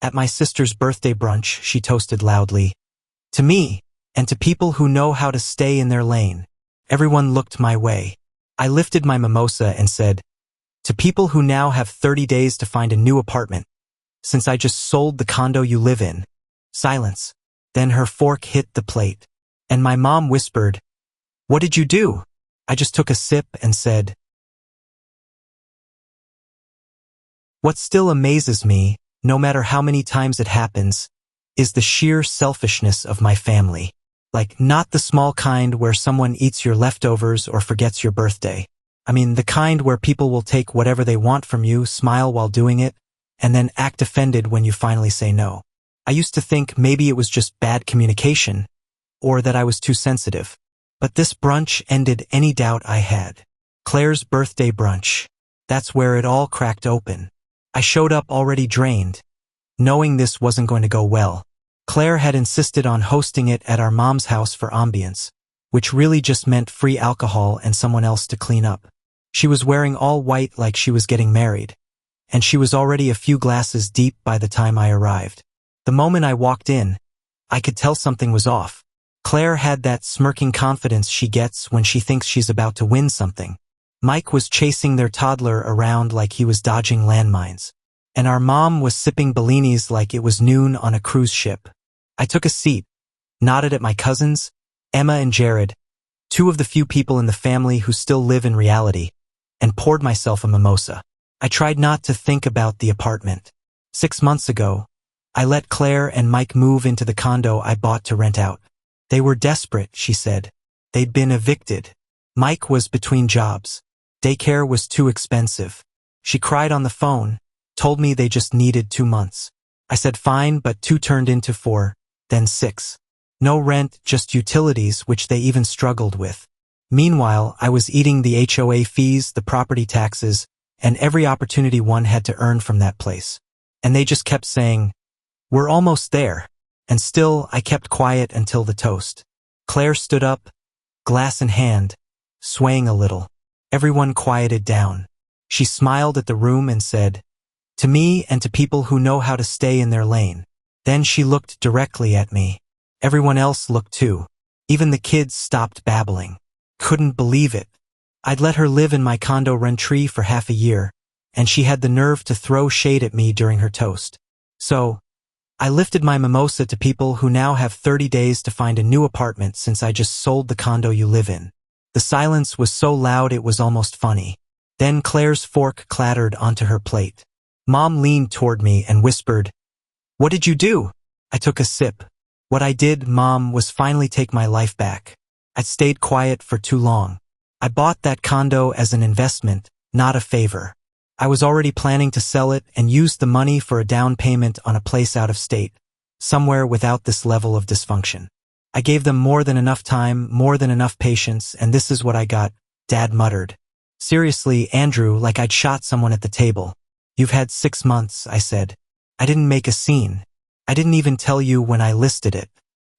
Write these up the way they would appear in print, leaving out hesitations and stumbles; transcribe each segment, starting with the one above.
At my sister's birthday brunch, she toasted loudly. To me, and to people who know how to stay in their lane. Everyone looked my way. I lifted my mimosa and said, to people who now have 30 days to find a new apartment, since I just sold the condo you live in. Silence. Then her fork hit the plate. And my mom whispered, what did you do? I just took a sip and said, what still amazes me, no matter how many times it happens, is the sheer selfishness of my family. Like, not the small kind where someone eats your leftovers or forgets your birthday. I mean, the kind where people will take whatever they want from you, smile while doing it, and then act offended when you finally say no. I used to think maybe it was just bad communication, or that I was too sensitive. But this brunch ended any doubt I had. Claire's birthday brunch. That's where it all cracked open. I showed up already drained, knowing this wasn't going to go well. Claire had insisted on hosting it at our mom's house for ambience, which really just meant free alcohol and someone else to clean up. She was wearing all white like she was getting married, and she was already a few glasses deep by the time I arrived. The moment I walked in, I could tell something was off. Claire had that smirking confidence she gets when she thinks she's about to win something. Mike was chasing their toddler around like he was dodging landmines, and our mom was sipping Bellinis like it was noon on a cruise ship. I took a seat, nodded at my cousins, Emma and Jared, two of the few people in the family who still live in reality, and poured myself a mimosa. I tried not to think about the apartment. 6 months ago, I let Claire and Mike move into the condo I bought to rent out. They were desperate, she said. They'd been evicted. Mike was between jobs. Daycare was too expensive. She cried on the phone, told me they just needed 2 months. I said fine, but 2 turned into 4, then 6. No rent, just utilities, which they even struggled with. Meanwhile, I was eating the HOA fees, the property taxes, and every opportunity one had to earn from that place. And they just kept saying, we're almost there. And still, I kept quiet until the toast. Claire stood up, glass in hand, swaying a little. Everyone quieted down. She smiled at the room and said, to me and to people who know how to stay in their lane. Then she looked directly at me. Everyone else looked too. Even the kids stopped babbling. Couldn't believe it. I'd let her live in my condo rent-free for half a year, and she had the nerve to throw shade at me during her toast. So, I lifted my mimosa to people who now have 30 days to find a new apartment since I just sold the condo you live in. The silence was so loud it was almost funny. Then Claire's fork clattered onto her plate. Mom leaned toward me and whispered, what did you do? I took a sip. What I did, Mom, was finally take my life back. I'd stayed quiet for too long. I bought that condo as an investment, not a favor. I was already planning to sell it and use the money for a down payment on a place out of state, somewhere without this level of dysfunction. I gave them more than enough time, more than enough patience, and this is what I got, Dad muttered. Seriously, Andrew, like I'd shot someone at the table. You've had 6 months, I said. I didn't make a scene. I didn't even tell you when I listed it.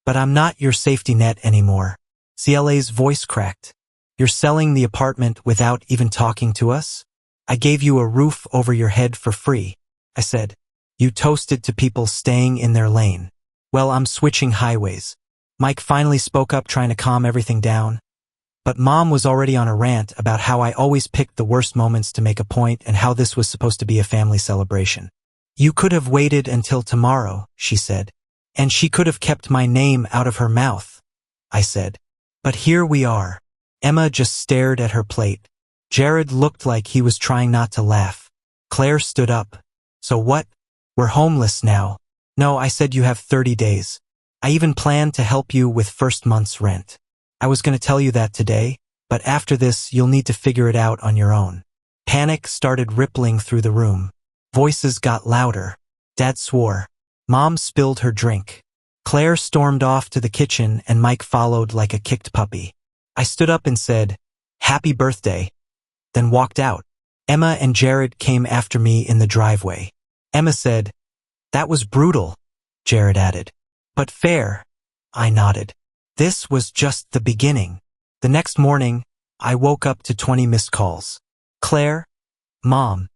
But I'm not your safety net anymore. CLA's voice cracked. You're selling the apartment without even talking to us? I gave you a roof over your head for free, I said. You toasted to people staying in their lane. Well, I'm switching highways. Mike finally spoke up, trying to calm everything down. But Mom was already on a rant about how I always picked the worst moments to make a point and how this was supposed to be a family celebration. You could have waited until tomorrow, she said. And she could have kept my name out of her mouth, I said. But here we are. Emma just stared at her plate. Jared looked like he was trying not to laugh. Claire stood up. So what? We're homeless now. No, I said you have 30 days. I even planned to help you with first month's rent. I was going to tell you that today, but after this you'll need to figure it out on your own. Panic started rippling through the room. Voices got louder. Dad swore. Mom spilled her drink. Claire stormed off to the kitchen and Mike followed like a kicked puppy. I stood up and said, "Happy birthday," then walked out. Emma and Jared came after me in the driveway. Emma said, "That was brutal," Jared added. "But fair," I nodded. This was just the beginning. The next morning, I woke up to 20 missed calls. Claire, Mom,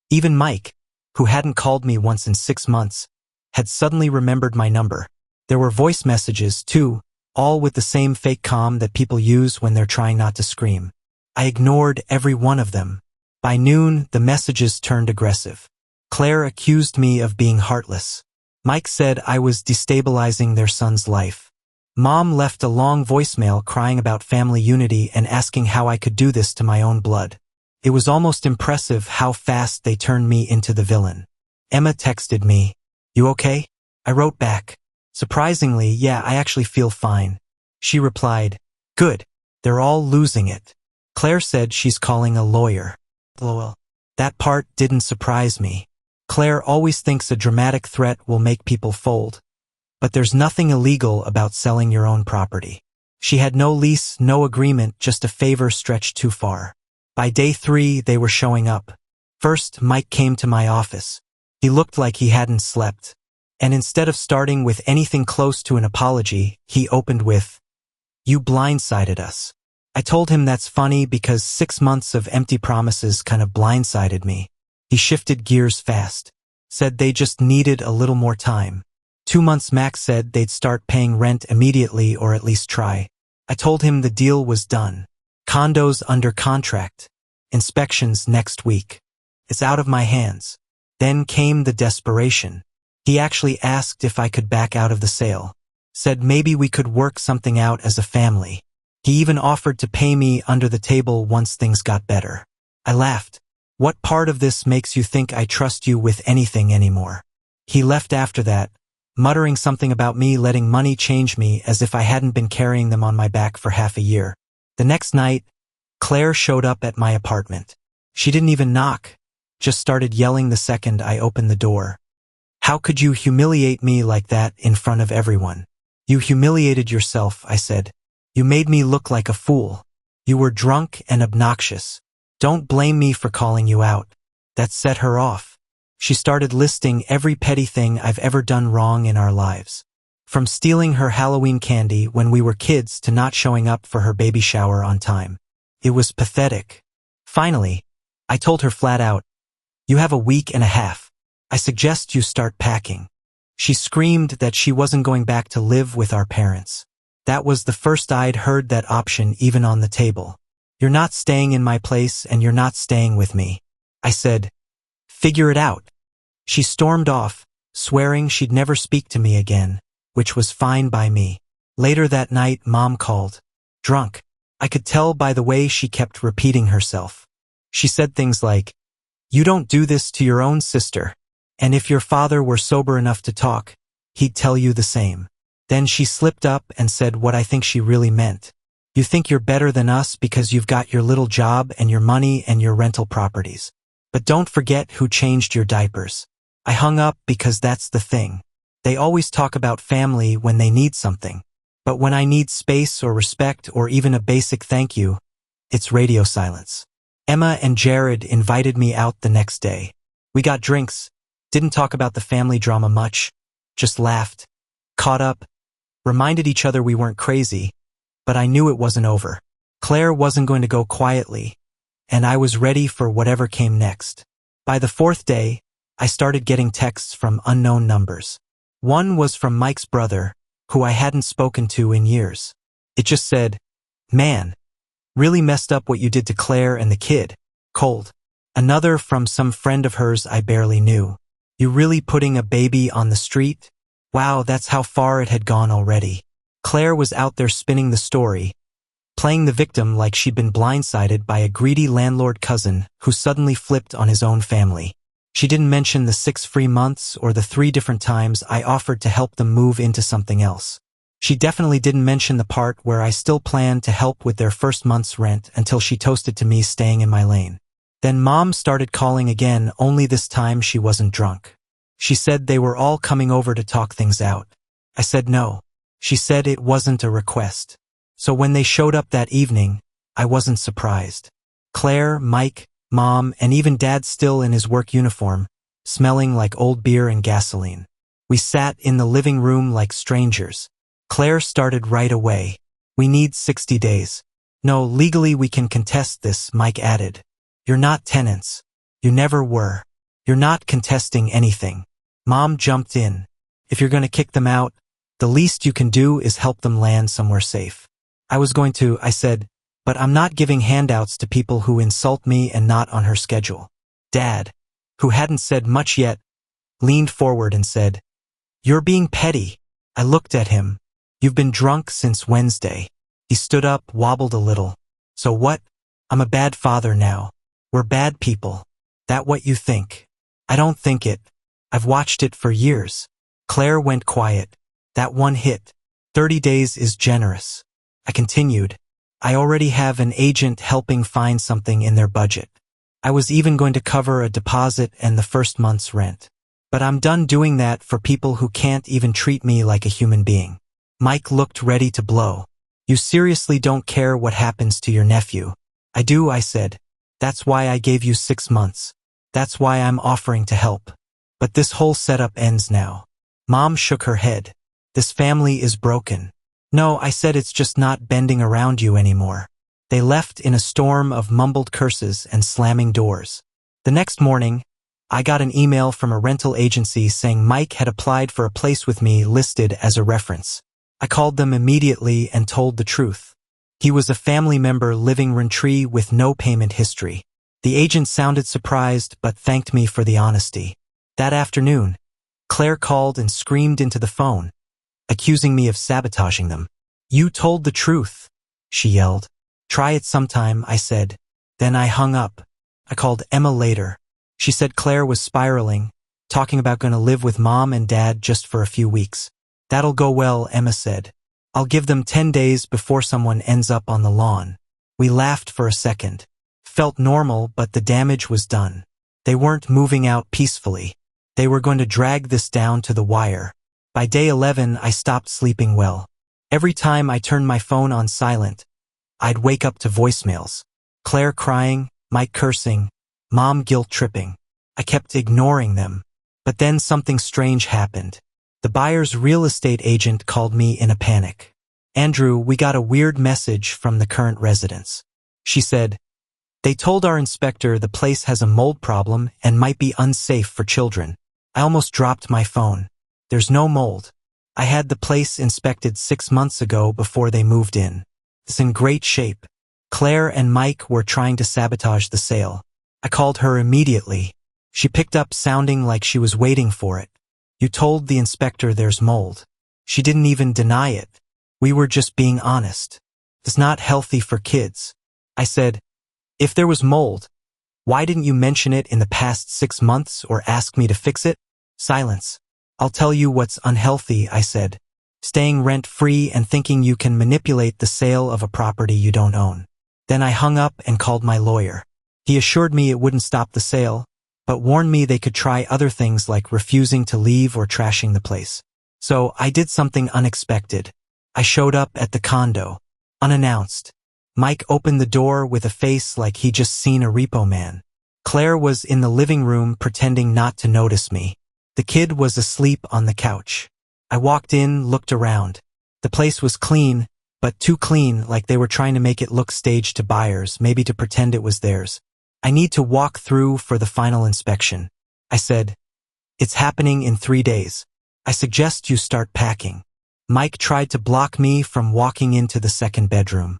even Mike, who hadn't called me once in 6 months, had suddenly remembered my number. There were voice messages, too, all with the same fake calm that people use when they're trying not to scream. I ignored every one of them. By noon, the messages turned aggressive. Claire accused me of being heartless. Mike said I was destabilizing their son's life. Mom left a long voicemail crying about family unity and asking how I could do this to my own blood. It was almost impressive how fast they turned me into the villain. Emma texted me, "You okay?" I wrote back, "Surprisingly, yeah, I actually feel fine." She replied, "Good, they're all losing it." Claire said she's calling a lawyer. LOL. That part didn't surprise me. Claire always thinks a dramatic threat will make people fold. But there's nothing illegal about selling your own property. She had no lease, no agreement, just a favor stretched too far. By day 3, they were showing up. First, Mike came to my office. He looked like he hadn't slept. And instead of starting with anything close to an apology, he opened with, "You blindsided us." I told him that's funny because 6 months of empty promises kind of blindsided me. He shifted gears fast. Said they just needed a little more time. 2 months max, said they'd start paying rent immediately or at least try. I told him the deal was done. Condo's under contract. Inspections next week. It's out of my hands. Then came the desperation. He actually asked if I could back out of the sale. Said maybe we could work something out as a family. He even offered to pay me under the table once things got better. I laughed. What part of this makes you think I trust you with anything anymore? He left after that, muttering something about me letting money change me as if I hadn't been carrying them on my back for half a year. The next night, Claire showed up at my apartment. She didn't even knock, just started yelling the second I opened the door. "How could you humiliate me like that in front of everyone?" "You humiliated yourself," I said. "You made me look like a fool. You were drunk and obnoxious. Don't blame me for calling you out." That set her off. She started listing every petty thing I've ever done wrong in our lives. From stealing her Halloween candy when we were kids to not showing up for her baby shower on time. It was pathetic. Finally, I told her flat out, "You have a week and a half. I suggest you start packing." She screamed that she wasn't going back to live with our parents. That was the first I'd heard that option even on the table. "You're not staying in my place and you're not staying with me." I said, "Figure it out." She stormed off, swearing she'd never speak to me again, which was fine by me. Later that night, Mom called. Drunk. I could tell by the way she kept repeating herself. She said things like, "You don't do this to your own sister. And if your father were sober enough to talk, he'd tell you the same." Then she slipped up and said what I think she really meant. "You think you're better than us because you've got your little job and your money and your rental properties. But don't forget who changed your diapers." I hung up because that's the thing. They always talk about family when they need something. But when I need space or respect or even a basic thank you, it's radio silence. Emma and Jared invited me out the next day. We got drinks, didn't talk about the family drama much, just laughed, caught up, reminded each other we weren't crazy, but I knew it wasn't over. Claire wasn't going to go quietly, and I was ready for whatever came next. By the 4th day, I started getting texts from unknown numbers. One was from Mike's brother, who I hadn't spoken to in years. It just said, "Man, really messed up what you did to Claire and the kid. Cold." Another from some friend of hers I barely knew. "You really putting a baby on the street?" Wow, that's how far it had gone already. Claire was out there spinning the story, playing the victim like she'd been blindsided by a greedy landlord cousin who suddenly flipped on his own family. She didn't mention the 6 free months or the 3 different times I offered to help them move into something else. She definitely didn't mention the part where I still planned to help with their first month's rent until she toasted to me staying in my lane. Then Mom started calling again, only this time she wasn't drunk. She said they were all coming over to talk things out. I said no. She said it wasn't a request. So when they showed up that evening, I wasn't surprised. Claire, Mike, Mom, and even Dad still in his work uniform, smelling like old beer and gasoline. We sat in the living room like strangers. Claire started right away. "We need 60 days. No, legally we can contest this," Mike added. "You're not tenants. You never were. You're not contesting anything." Mom jumped in. If you're going to kick them out, the least you can do is help them land somewhere safe. I said, but I'm not giving handouts to people who insult me and not on her schedule. Dad, who hadn't said much yet, leaned forward and said, "You're being petty." I looked at him. "You've been drunk since Wednesday." He stood up, wobbled a little. "So what? I'm a bad father now. We're bad people. That what you think?" "I don't think it. I've watched it for years." Claire went quiet. "That one hit. 30 days is generous." I continued, "I already have an agent helping find something in their budget. I was even going to cover a deposit and the first month's rent. But I'm done doing that for people who can't even treat me like a human being." Mike looked ready to blow. "You seriously don't care what happens to your nephew?" "I do," I said. "That's why I gave you 6 months. That's why I'm offering to help. But this whole setup ends now." Mom shook her head. "This family is broken." "No," I said, "it's just not bending around you anymore." They left in a storm of mumbled curses and slamming doors. The next morning, I got an email from a rental agency saying Mike had applied for a place with me listed as a reference. I called them immediately and told the truth. He was a family member living rent-free with no payment history. The agent sounded surprised but thanked me for the honesty. That afternoon, Claire called and screamed into the phone, accusing me of sabotaging them. "You told the truth," she yelled. "Try it sometime," I said. Then I hung up. I called Emma later. She said Claire was spiraling, talking about going to live with Mom and Dad just for a few weeks. "That'll go well," Emma said. "I'll give them 10 days before someone ends up on the lawn." We laughed for a second. Felt normal, but the damage was done. They weren't moving out peacefully. They were going to drag this down to the wire. By day 11, I stopped sleeping well. Every time I turned my phone on silent, I'd wake up to voicemails. Claire crying, Mike cursing, Mom guilt-tripping. I kept ignoring them. But then something strange happened. The buyer's real estate agent called me in a panic. "Andrew, we got a weird message from the current residents." She said, "They told our inspector the place has a mold problem and might be unsafe for children." I almost dropped my phone. "There's no mold. I had the place inspected 6 months ago before they moved in. It's in great shape." Claire and Mike were trying to sabotage the sale. I called her immediately. She picked up sounding like she was waiting for it. "You told the inspector there's mold." She didn't even deny it. "We were just being honest. It's not healthy for kids." I said, "If there was mold, why didn't you mention it in the past 6 months or ask me to fix it?" Silence. "I'll tell you what's unhealthy," I said. "Staying rent-free and thinking you can manipulate the sale of a property you don't own." Then I hung up and called my lawyer. He assured me it wouldn't stop the sale, but warned me they could try other things like refusing to leave or trashing the place. So I did something unexpected. I showed up at the condo, unannounced. Mike opened the door with a face like he'd just seen a repo man. Claire was in the living room pretending not to notice me. The kid was asleep on the couch. I walked in, looked around. The place was clean, but too clean, like they were trying to make it look staged to buyers, maybe to pretend it was theirs. "I need to walk through for the final inspection," I said. "It's happening in 3 days. I suggest you start packing." Mike tried to block me from walking into the second bedroom.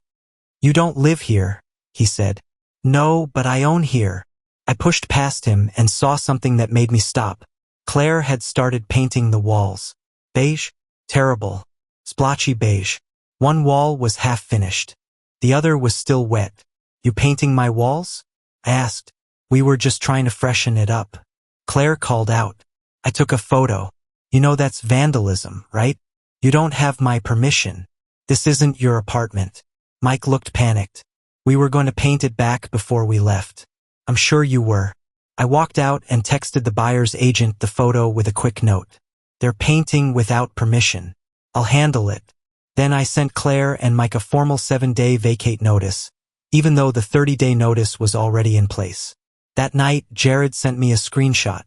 "You don't live here," he said. "No, but I own here." I pushed past him and saw something that made me stop. Claire had started painting the walls. Beige? Terrible. Splotchy beige. One wall was half finished. The other was still wet. "You painting my walls?" I asked. "We were just trying to freshen it up." Claire called out. I took a photo. "You know that's vandalism, right? You don't have my permission. This isn't your apartment." Mike looked panicked. "We were going to paint it back before we left." "I'm sure you were." I walked out and texted the buyer's agent the photo with a quick note. "They're painting without permission. I'll handle it." Then I sent Claire and Mike a formal 7-day vacate notice, even though the 30-day notice was already in place. That night, Jared sent me a screenshot.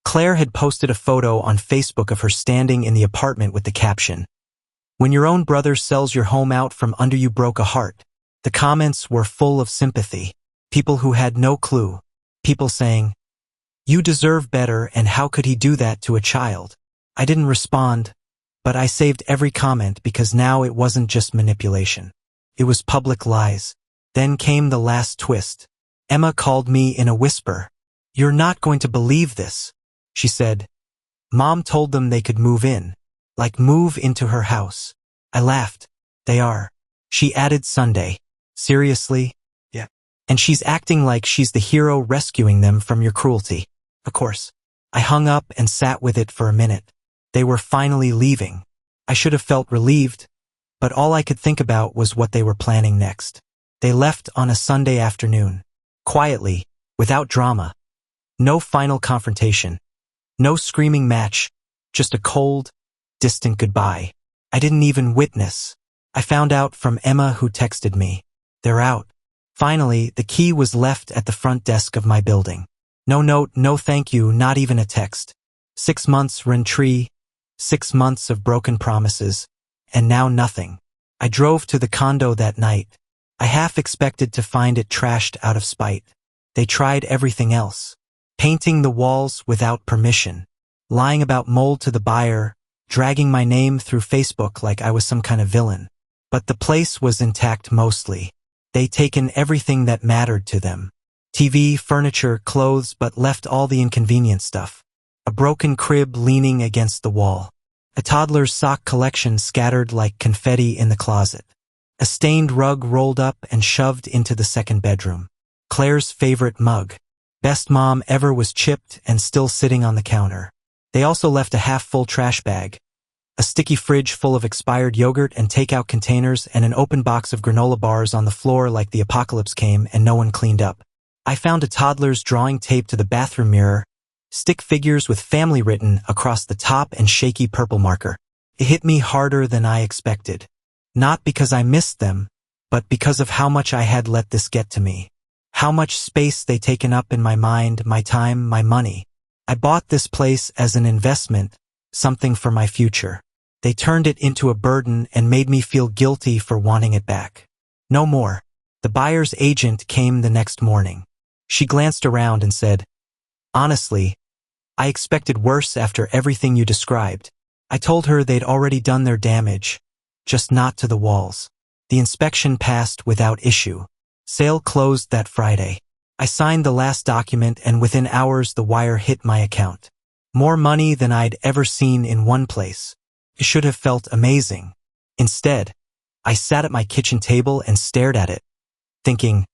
Claire had posted a photo on Facebook of her standing in the apartment with the caption, "When your own brother sells your home out from under you, broke a heart." The comments were full of sympathy. People who had no clue. People saying, "You deserve better, and how could he do that to a child?" I didn't respond, but I saved every comment because now it wasn't just manipulation. It was public lies. Then came the last twist. Emma called me in a whisper. "You're not going to believe this," she said. "Mom told them they could move in. Like move into her house." I laughed. "They are." She added Sunday. "Seriously?" "Yeah." "And she's acting like she's the hero rescuing them from your cruelty." "Of course." I hung up and sat with it for a minute. They were finally leaving. I should have felt relieved, but all I could think about was what they were planning next. They left on a Sunday afternoon. Quietly, without drama. No final confrontation. No screaming match. Just a cold, distant goodbye. I didn't even witness. I found out from Emma, who texted me. "They're out." Finally, the key was left at the front desk of my building. No note, no thank you, not even a text. 6 months rentree, 6 months of broken promises, and now nothing. I drove to the condo that night. I half expected to find it trashed out of spite. They tried everything else. Painting the walls without permission. Lying about mold to the buyer, dragging my name through Facebook like I was some kind of villain. But the place was intact mostly. They'd taken everything that mattered to them. TV, furniture, clothes, but left all the inconvenient stuff. A broken crib leaning against the wall. A toddler's sock collection scattered like confetti in the closet. A stained rug rolled up and shoved into the second bedroom. Claire's favorite mug. Best mom ever was chipped and still sitting on the counter. They also left a half-full trash bag. A sticky fridge full of expired yogurt and takeout containers and an open box of granola bars on the floor like the apocalypse came and no one cleaned up. I found a toddler's drawing taped to the bathroom mirror, stick figures with family written across the top and shaky purple marker. It hit me harder than I expected. Not because I missed them, but because of how much I had let this get to me. How much space they'd taken up in my mind, my time, my money. I bought this place as an investment, something for my future. They turned it into a burden and made me feel guilty for wanting it back. No more. The buyer's agent came the next morning. She glanced around and said, "Honestly, I expected worse after everything you described." I told her they'd already done their damage, just not to the walls. The inspection passed without issue. Sale closed that Friday. I signed the last document and within hours the wire hit my account. More money than I'd ever seen in one place. It should have felt amazing. Instead, I sat at my kitchen table and stared at it, thinking,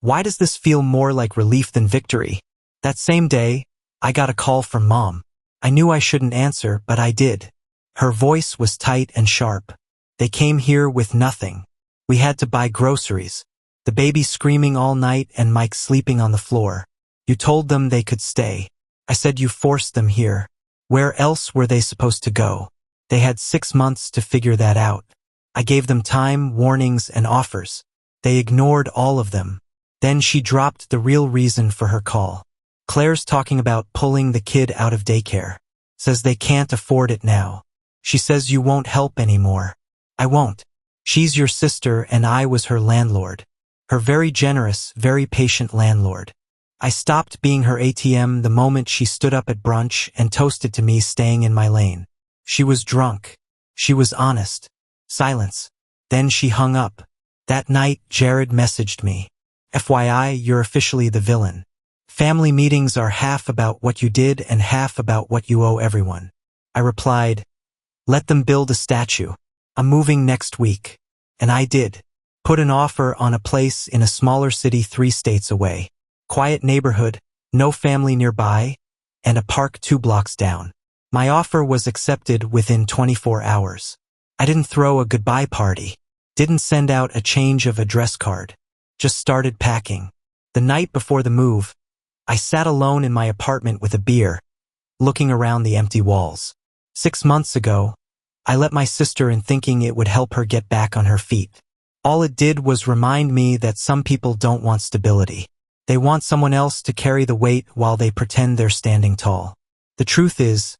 why does this feel more like relief than victory? That same day, I got a call from Mom. I knew I shouldn't answer, but I did. Her voice was tight and sharp. "They came here with nothing. We had to buy groceries. The baby screaming all night and Mike sleeping on the floor. You told them they could stay." I said, "You forced them here. Where else were they supposed to go?" They had 6 months to figure that out. I gave them time, warnings, and offers. They ignored all of them. Then she dropped the real reason for her call. "Claire's talking about pulling the kid out of daycare. Says they can't afford it now. She says you won't help anymore." "I won't. She's your sister and I was her landlord. Her very generous, very patient landlord." I stopped being her ATM the moment she stood up at brunch and toasted to me staying in my lane. She was drunk. She was honest. Silence. Then she hung up. That night, Jared messaged me. "FYI, you're officially the villain. Family meetings are half about what you did and half about what you owe everyone." I replied, "Let them build a statue. I'm moving next week." And I did. Put an offer on a place in a smaller city 3 states away. Quiet neighborhood, no family nearby, and a park 2 blocks down. My offer was accepted within 24 hours. I didn't throw a goodbye party. Didn't send out a change of address card. Just started packing. The night before the move, I sat alone in my apartment with a beer, looking around the empty walls. 6 months ago, I let my sister in thinking it would help her get back on her feet. All it did was remind me that some people don't want stability. They want someone else to carry the weight while they pretend they're standing tall. The truth is,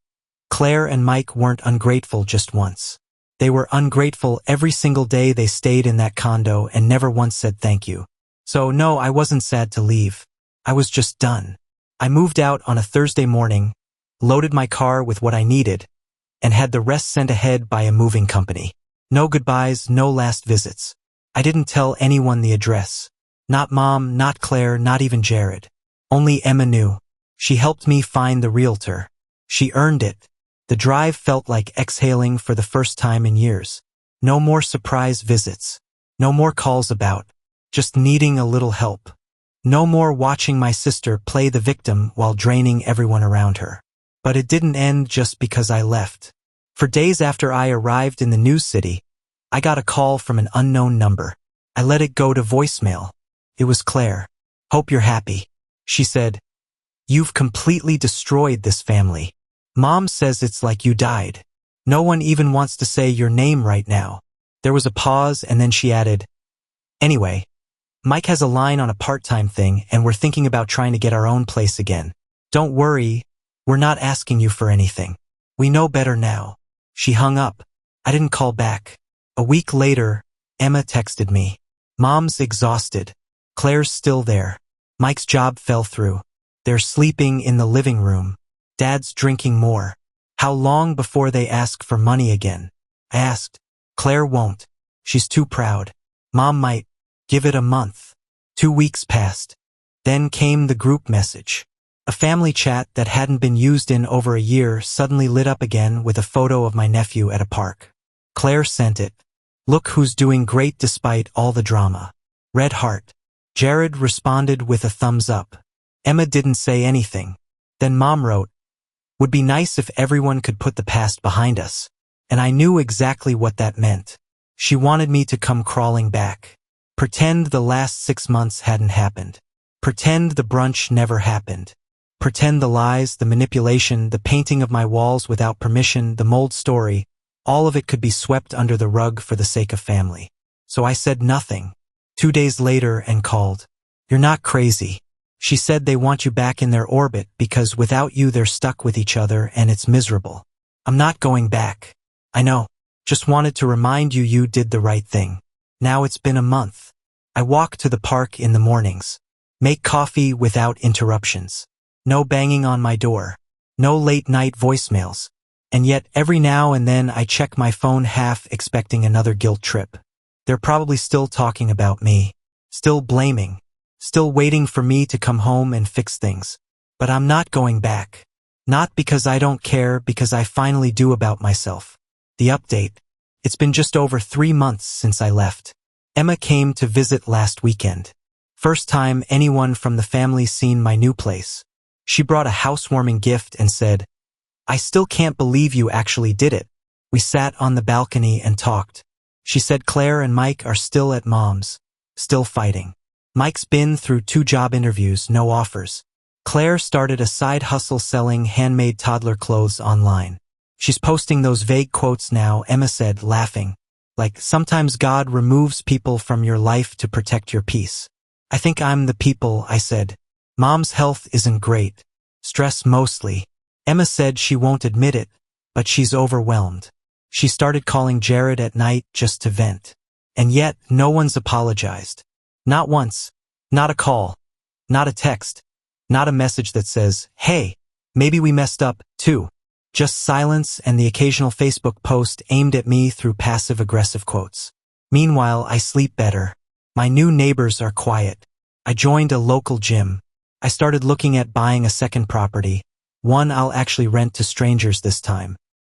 Claire and Mike weren't ungrateful just once. They were ungrateful every single day they stayed in that condo and never once said thank you. So no, I wasn't sad to leave. I was just done. I moved out on a Thursday morning, loaded my car with what I needed, and had the rest sent ahead by a moving company. No goodbyes, no last visits. I didn't tell anyone the address. Not Mom, not Claire, not even Jared. Only Emma knew. She helped me find the realtor. She earned it. The drive felt like exhaling for the first time in years. No more surprise visits. No more calls about just needing a little help. No more watching my sister play the victim while draining everyone around her. But it didn't end just because I left. For days after I arrived in the new city, I got a call from an unknown number. I let it go to voicemail. It was Claire. "Hope you're happy," she said. "You've completely destroyed this family. Mom says it's like you died. No one even wants to say your name right now." There was a pause and then she added, "Anyway, Mike has a line on a part-time thing and we're thinking about trying to get our own place again. Don't worry, we're not asking you for anything. We know better now." She hung up. I didn't call back. A week later, Emma texted me. "Mom's exhausted. Claire's still there. Mike's job fell through. They're sleeping in the living room. Dad's drinking more. How long before they ask for money again?" I asked. "Claire won't. She's too proud. Mom might. Give it a month." 2 weeks passed. Then came the group message. A family chat that hadn't been used in over a year suddenly lit up again with a photo of my nephew at a park. Claire sent it. "Look who's doing great despite all the drama. Red heart." Jared responded with a thumbs up. Emma didn't say anything. Then Mom wrote, "Would be nice if everyone could put the past behind us." And I knew exactly what that meant. She wanted me to come crawling back. Pretend the last 6 months hadn't happened. Pretend the brunch never happened. Pretend the lies, the manipulation, the painting of my walls without permission, the mold story, all of it could be swept under the rug for the sake of family. So I said nothing. 2 days later and called. "You're not crazy." She said they want you back in their orbit because without you they're stuck with each other and it's miserable. "I'm not going back." "I know. Just wanted to remind you you did the right thing." Now it's been a month. I walk to the park in the mornings. Make coffee without interruptions. No banging on my door. No late night voicemails. And yet every now and then I check my phone half expecting another guilt trip. They're probably still talking about me. Still blaming. Still waiting for me to come home and fix things. But I'm not going back. Not because I don't care, because I finally do about myself. The update. It's been just over 3 months since I left. Emma came to visit last weekend. First time anyone from the family seen my new place. She brought a housewarming gift and said, "I still can't believe you actually did it." We sat on the balcony and talked. She said Claire and Mike are still at Mom's. Still fighting. Mike's been through 2 job interviews, no offers. Claire started a side hustle selling handmade toddler clothes online. She's posting those vague quotes now, Emma said, laughing. Like, sometimes God removes people from your life to protect your peace. "I think I'm the people," I said. "Mom's health isn't great. Stress mostly." Emma said she won't admit it, but she's overwhelmed. She started calling Jared at night just to vent. And yet, no one's apologized. Not once. Not a call. Not a text. Not a message that says, "Hey, maybe we messed up, too." Just silence and the occasional Facebook post aimed at me through passive-aggressive quotes. Meanwhile, I sleep better. My new neighbors are quiet. I joined a local gym. I started looking at buying a second property. One I'll actually rent to strangers this time.